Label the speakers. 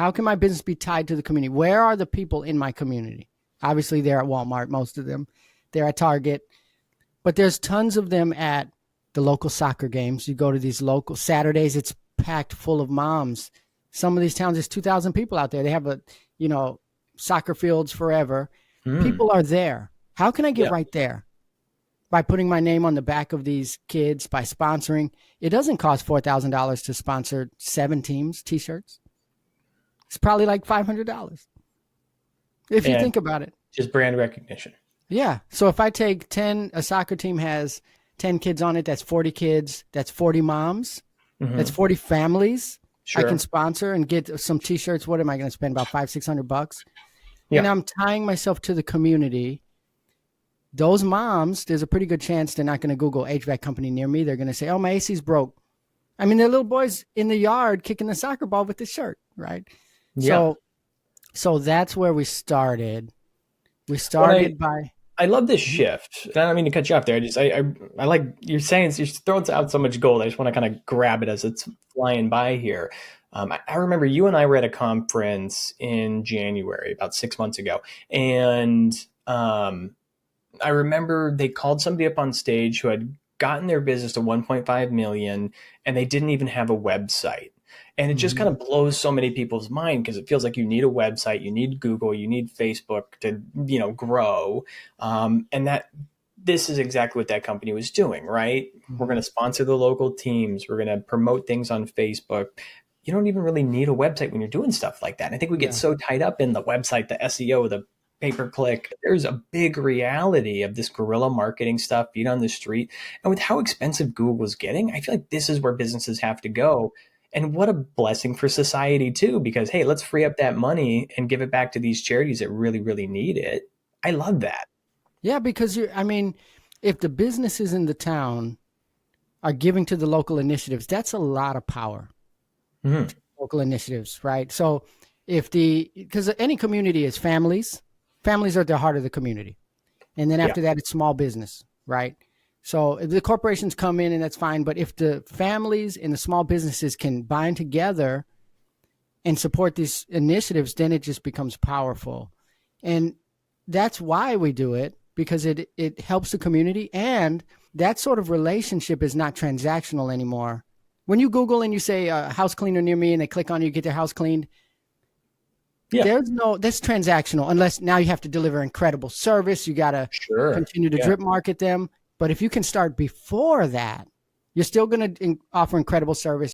Speaker 1: How can my business be tied to the community? Where are the people in my community? Obviously, they're at Walmart, most of them. They're at Target. But there's tons of them at the local soccer games. You go to these local Saturdays, it's packed full of moms. Some of these towns, there's 2,000 people out there. They have soccer fields forever. People are there. How can I get right there? By putting my name on the back of these kids, by sponsoring. It doesn't cost $4,000 to sponsor 7 teams, T-shirts. It's probably like $500 if you think about it.
Speaker 2: Just brand recognition.
Speaker 1: Yeah. So if I take 10, a soccer team has 10 kids on it, that's 40 kids, that's 40 moms, that's 40 families. Sure. I can sponsor and get some T-shirts. What am I going to spend? About $500-$600? And I'm tying myself to the community. Those moms, there's a pretty good chance they're not going to Google HVAC company near me. They're going to say, oh, my AC's broke. I mean, they're little boys in the yard kicking the soccer ball with the shirt, right? Yeah. So that's where we started. We started by...
Speaker 2: I love this shift. I don't mean to cut you off there. I like you're saying, you're throwing out so much gold. I just want to kind of grab it as it's flying by here. I remember you and I were at a conference in January, about 6 months ago. And I remember they called somebody up on stage who had gotten their business to 1.5 million and they didn't even have a website. And it just kind of blows so many people's mind because it feels like you need a website, you need Google, you need Facebook to, grow. And that this is exactly what that company was doing, right? We're going to sponsor the local teams. We're going to promote things on Facebook. You don't even really need a website when you're doing stuff like that. And I think we get so tied up in the website, the SEO, the pay-per-click. There's a big reality of this guerrilla marketing stuff, feet on the street. And with how expensive Google is getting, I feel like this is where businesses have to go. And what a blessing for society too, because, hey, let's free up that money and give it back to these charities that really, really need it. I love that.
Speaker 1: Yeah, because if the businesses in the town are giving to the local initiatives, that's a lot of power. Local initiatives, right? So because any community is families are at the heart of the community. And then after that, it's small business, right? So if the corporations come in and that's fine, but if the families and the small businesses can bind together and support these initiatives, then it just becomes powerful. And that's why we do it, because it helps the community. And that sort of relationship is not transactional anymore. When you Google and you say house cleaner near me and they click on you, get their house cleaned, that's transactional, unless now you have to deliver incredible service. You got to continue to drip market them. But if you can start before that, you're still going to offer incredible service.